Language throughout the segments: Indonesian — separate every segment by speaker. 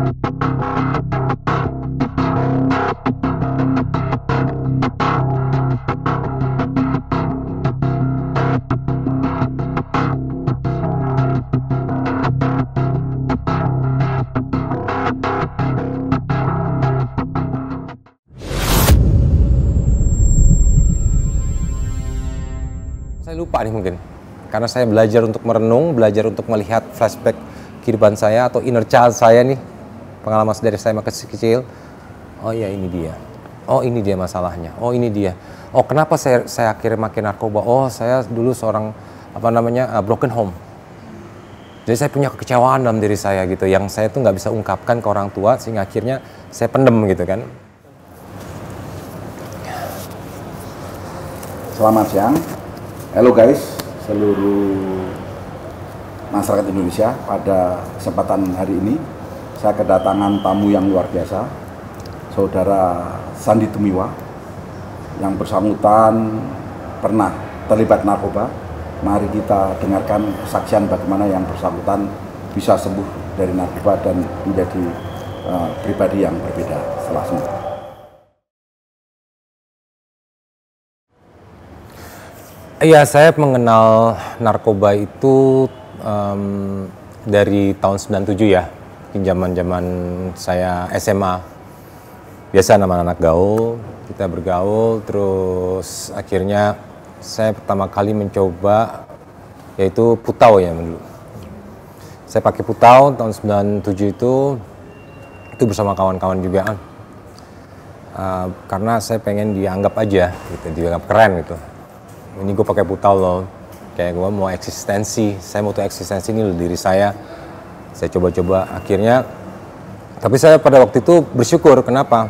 Speaker 1: Saya lupa nih mungkin, karena saya belajar untuk merenung, belajar untuk melihat flashback kehidupan saya atau inner child saya nih, pengalaman dari saya masih kecil. Oh iya, ini dia. Oh ini dia masalahnya. Oh ini dia. Oh kenapa saya akhirnya makin narkoba? Oh saya dulu seorang broken home. Jadi saya punya kekecewaan dalam diri saya gitu, yang saya tuh nggak bisa ungkapkan ke orang tua, sehingga akhirnya saya pendem gitu kan.
Speaker 2: Selamat siang. Halo guys, seluruh masyarakat Indonesia. Pada kesempatan hari ini saya kedatangan tamu yang luar biasa, Saudara Sandi Tumiwa, yang bersangkutan pernah terlibat narkoba. Mari kita dengarkan kesaksian bagaimana yang bersangkutan bisa sembuh dari narkoba dan menjadi pribadi yang berbeda setelah sembuh.
Speaker 1: Iya, saya mengenal narkoba itu dari tahun 97 ya, zaman saya SMA. Biasa anak-anak gaul, kita bergaul, terus akhirnya saya pertama kali mencoba yaitu putau ya dulu. Saya pakai putau tahun 97 itu bersama kawan-kawan juga. Karena saya pengen dianggap aja gitu, dianggap keren gitu. Ini gue pakai putau loh, kayak gue mau eksistensi, saya mau tuh eksistensi ini loh diri saya coba-coba akhirnya. Tapi saya pada waktu itu bersyukur, kenapa?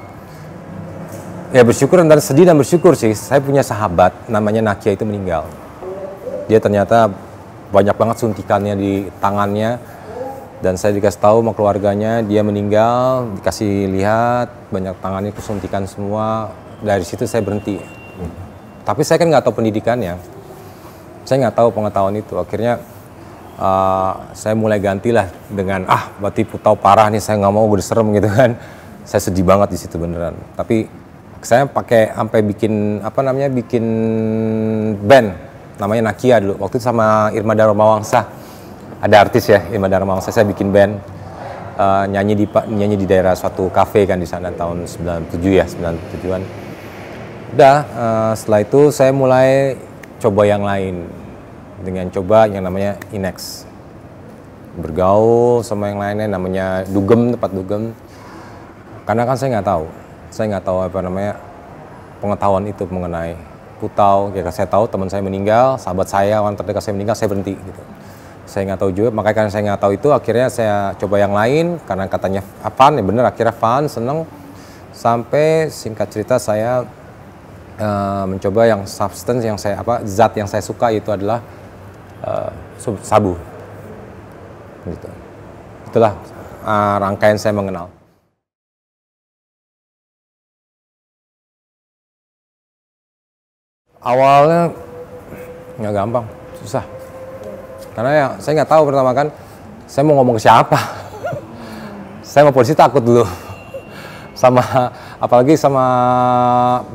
Speaker 1: Ya bersyukur dan sedih dan bersyukur sih, saya punya sahabat namanya Nakia itu meninggal. Dia ternyata banyak banget suntikannya di tangannya, dan saya dikasih tahu sama keluarganya dia meninggal, dikasih lihat banyak tangannya kesuntikan semua. Dari situ saya berhenti. Tapi saya kan nggak tahu pendidikannya, saya nggak tahu pengetahuan itu. Akhirnya saya mulai gantilah dengan berarti putau parah nih, saya nggak mau, gue serem gitu kan. Saya sedih banget di situ beneran. Tapi saya pakai sampai bikin bikin band namanya Nakia dulu. Waktu itu sama Irma Darmawangsa, ada artis ya Irma Darmawangsa. Saya bikin band nyanyi di daerah suatu kafe kan di sana tahun 97 ya, 97-an. Udah, setelah itu saya mulai coba yang lain dengan coba yang namanya Inex, bergaul sama yang lainnya namanya dugem, tempat dugem. Karena kan saya nggak tahu pengetahuan itu mengenai putau. Ya saya tahu teman saya meninggal, sahabat saya, orang terdekat saya meninggal, saya berhenti gitu. Saya nggak tahu juga, makanya karena saya nggak tahu itu akhirnya saya coba yang lain karena katanya fun, ya bener, akhirnya fun, seneng. Sampai singkat cerita saya mencoba yang substance yang zat yang saya suka itu adalah sabu. Gitu. Itulah rangkaian saya mengenal. Awalnya nggak gampang, susah. Karena ya saya nggak tahu pertama kan, saya mau ngomong ke siapa. Saya mau polisi takut dulu. Apalagi sama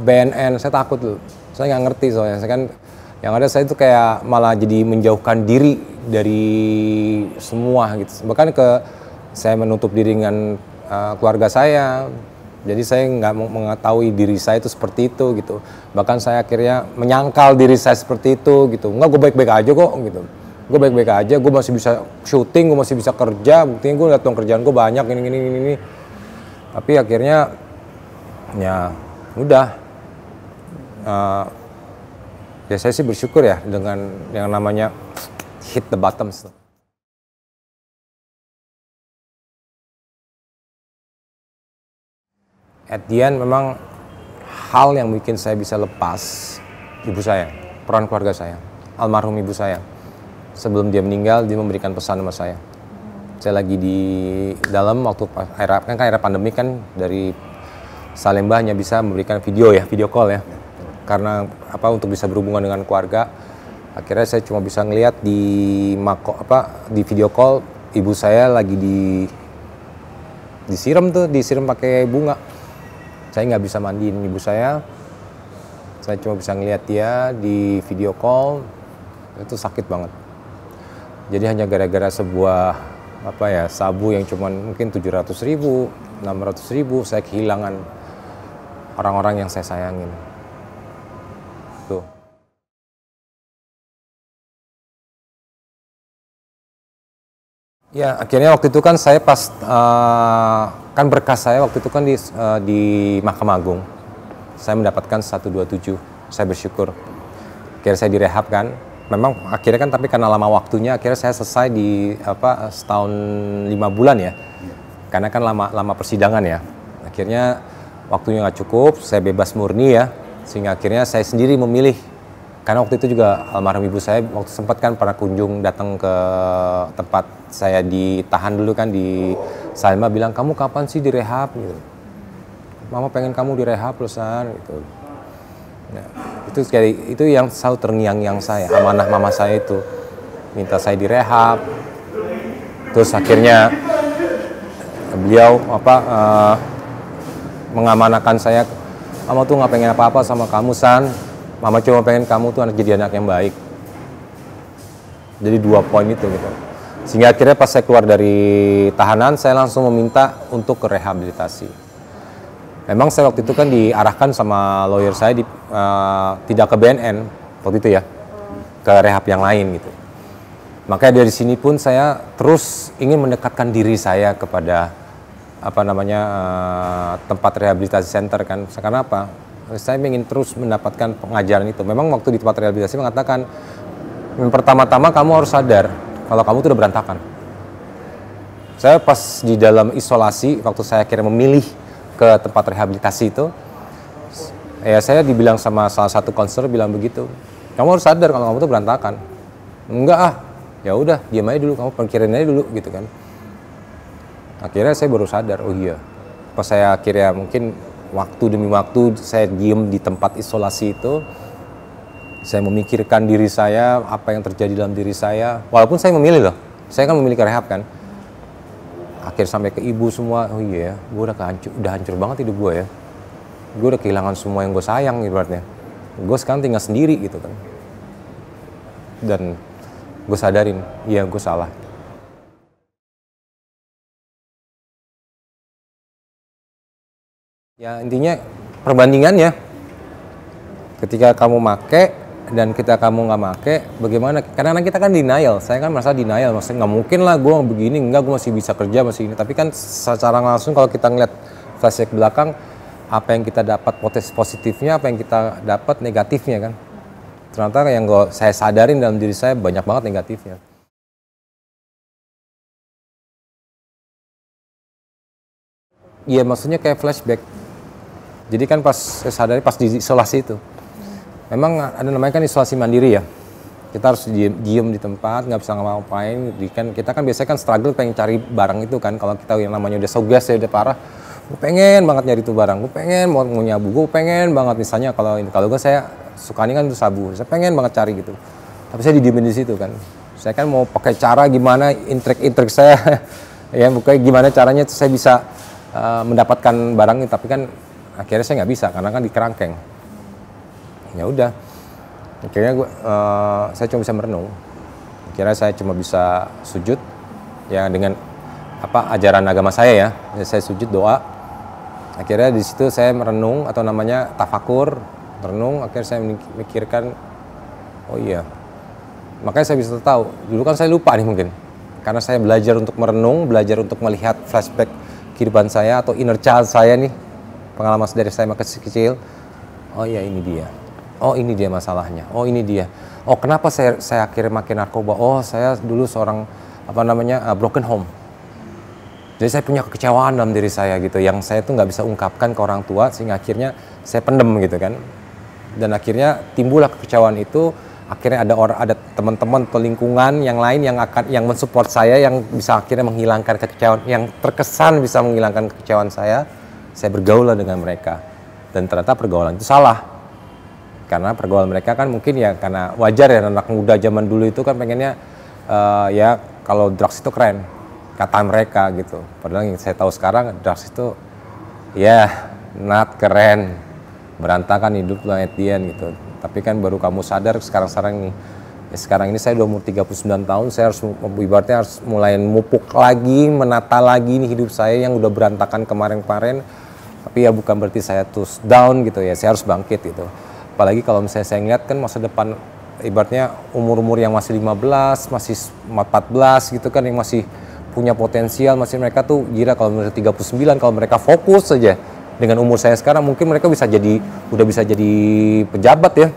Speaker 1: BNN, saya takut dulu. Saya nggak ngerti soalnya. Saya kan yang ada saya itu kayak malah jadi menjauhkan diri dari semua gitu. Bahkan saya menutup diri dengan keluarga saya. Jadi saya nggak mengetahui diri saya itu seperti itu gitu. Bahkan saya akhirnya menyangkal diri saya seperti itu gitu. Enggak, gue baik-baik aja kok gitu. Gue baik-baik aja, gue masih bisa syuting, gue masih bisa kerja. Buktinya gue lihat dong kerjaan gue banyak ini. Tapi akhirnya ya udah, ya saya sih bersyukur ya dengan yang namanya hit the bottom. At the end memang hal yang bikin saya bisa lepas ibu saya, peran keluarga saya, almarhum ibu saya. Sebelum dia meninggal, dia memberikan pesan sama saya. Saya lagi di dalam waktu era pandemi kan, dari Salemba hanya bisa memberikan video call ya. Karena untuk bisa berhubungan dengan keluarga. Akhirnya saya cuma bisa ngelihat di video call ibu saya lagi disiram pakai bunga. Saya nggak bisa mandiin ibu saya cuma bisa ngeliat dia di video call, itu sakit banget. Jadi hanya gara-gara sebuah sabu yang cuman mungkin 700.000, 600.000, saya kehilangan orang-orang yang saya sayangin. Tuh. Ya, akhirnya waktu itu kan saya pas kan berkas saya waktu itu kan di Mahkamah Agung. Saya mendapatkan 127. Saya bersyukur. Akhirnya saya direhab kan. Memang akhirnya kan tapi karena lama waktunya akhirnya saya selesai di setahun 5 bulan ya. Karena kan lama persidangan ya. Akhirnya waktunya nggak cukup, saya bebas murni ya. Sehingga akhirnya saya sendiri memilih. Karena waktu itu juga almarhum ibu saya waktu sempat kan pernah kunjung datang ke tempat saya ditahan dulu kan di Salma, bilang, "Kamu kapan sih direhab?" gitu. "Mama pengen kamu direhab loh, San," gitu. Nah, itu yang selalu terngiang-ngiang saya, amanah mama saya itu minta saya direhab. Terus akhirnya beliau mengamanahkan saya, "Mama tuh nggak pengen apa-apa sama kamu, San. Mama cuma pengen kamu tuh jadi anak yang baik." Jadi 2 poin itu gitu. Sehingga akhirnya pas saya keluar dari tahanan, saya langsung meminta untuk ke rehabilitasi. Memang saya waktu itu kan diarahkan sama lawyer saya tidak ke BNN waktu itu ya, ke rehab yang lain gitu. Makanya dari sini pun saya terus ingin mendekatkan diri saya kepada tempat rehabilitasi center kan. Karena apa? Saya ingin terus mendapatkan pengajaran itu. Memang waktu di tempat rehabilitasi mengatakan, pertama-tama kamu harus sadar kalau kamu itu udah berantakan. Saya pas di dalam isolasi, waktu saya akhirnya memilih ke tempat rehabilitasi itu, ya saya dibilang sama salah satu konselor bilang begitu, "Kamu harus sadar kalau kamu itu berantakan." "Enggak ya udah diam aja dulu, kamu pikirin aja dulu," gitu kan. Akhirnya saya baru sadar, oh iya. Pas saya akhirnya mungkin waktu demi waktu saya diem di tempat isolasi itu, saya memikirkan diri saya, apa yang terjadi dalam diri saya. Walaupun saya memilih loh, saya kan memilih ke rehab kan. Akhir sampai ke ibu semua, oh iya ya, gue udah hancur banget hidup gue ya. Gue udah kehilangan semua yang gue sayang ibaratnya. Gue sekarang tinggal sendiri gitu kan. Dan gue sadarin, iya gue salah. Ya intinya perbandingannya, ketika kamu make dan kamu nggak make, bagaimana? Karena kita kan denial, saya kan merasa denial, maksudnya nggak mungkin lah gue begini, enggak, gue masih bisa kerja, masih ini. Tapi kan secara langsung kalau kita ngeliat flashback belakang, apa yang kita dapat positifnya, apa yang kita dapat negatifnya kan. Ternyata yang saya sadarin dalam diri saya banyak banget negatifnya. Iya maksudnya kayak flashback. Jadi kan pas saya sadari pas di isolasi itu, memang ada namanya kan isolasi mandiri ya. Kita harus diem di tempat, nggak bisa ngapa-ngapain. Kita kan biasanya kan struggle pengen cari barang itu kan. Kalau kita yang namanya udah sogas ya udah parah, gue pengen banget nyari itu barang. Gue pengen mau nyabu, gue pengen banget misalnya kalau gue saya sukanya kan itu sabu. Saya pengen banget cari gitu. Tapi saya didiemin di situ kan. Saya kan mau pakai cara gimana intrik saya ya bukan gimana caranya saya bisa mendapatkan barang itu. Tapi kan akhirnya saya nggak bisa karena kan di kerangkeng. Ya udah, akhirnya saya cuma bisa merenung. Akhirnya saya cuma bisa sujud ya dengan ajaran agama saya ya. Saya sujud doa. Akhirnya di situ saya merenung atau namanya tafakur, merenung. Akhirnya saya memikirkan, oh iya. Makanya saya bisa tahu. Dulu kan saya lupa nih mungkin, karena saya belajar untuk merenung, belajar untuk melihat flashback kehidupan saya atau inner child saya nih, pengalaman dari saya masih kecil. Oh iya ini dia. Oh ini dia masalahnya. Oh ini dia. Oh kenapa saya akhirnya makin narkoba? Oh saya dulu seorang broken home. Jadi saya punya kekecewaan dalam diri saya gitu, yang saya tuh nggak bisa ungkapkan ke orang tua sehingga akhirnya saya pendem gitu kan. Dan akhirnya timbullah kekecewaan itu. Akhirnya ada teman-teman atau lingkungan yang lain yang mensupport saya, yang bisa akhirnya menghilangkan kekecewaan, yang terkesan bisa menghilangkan kekecewaan saya. Saya bergaul dengan mereka dan ternyata pergaulan itu salah. Karena pergaulan mereka kan mungkin ya karena wajar ya anak muda zaman dulu itu kan pengennya ya kalau drugs itu keren kata mereka gitu. Padahal yang saya tahu sekarang drugs itu ya not keren, berantakan hidup lo at the end gitu. Tapi kan baru kamu sadar sekarang nih. Ya sekarang ini saya udah umur 39 tahun, saya harus ibaratnya harus mulai mupuk lagi, menata lagi nih hidup saya yang udah berantakan kemarin-kemarin. Tapi ya bukan berarti saya terus down gitu ya, saya harus bangkit gitu. Apalagi kalau misalnya saya ngeliat kan masa depan ibaratnya umur-umur yang masih 15, masih 14 gitu kan, yang masih punya potensial, masih mereka tuh gila kalau mereka 39, kalau mereka fokus saja dengan umur saya sekarang mungkin mereka udah bisa jadi pejabat ya,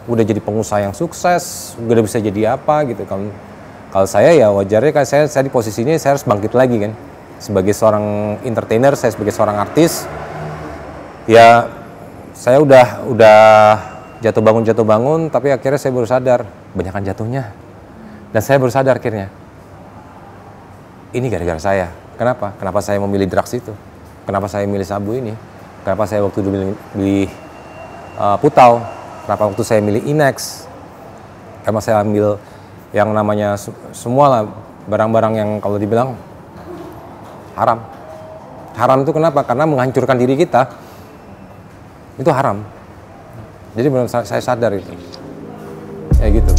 Speaker 1: udah jadi pengusaha yang sukses, udah bisa jadi apa gitu. Kalau saya ya wajarnya kan saya di posisi ini saya harus bangkit lagi kan, sebagai seorang entertainer, saya sebagai seorang artis ya saya udah jatuh bangun, tapi akhirnya saya baru sadar banyakan jatuhnya, dan saya baru sadar akhirnya ini gara-gara saya. Kenapa saya memilih drugs itu, kenapa saya milih sabu ini, kenapa saya waktu dulu milih putau, kenapa waktu saya milih Inex, kenapa saya ambil yang namanya semua lah barang-barang yang kalau dibilang haram itu kenapa, karena menghancurkan diri kita itu haram. Jadi benar saya sadar itu kayak gitu.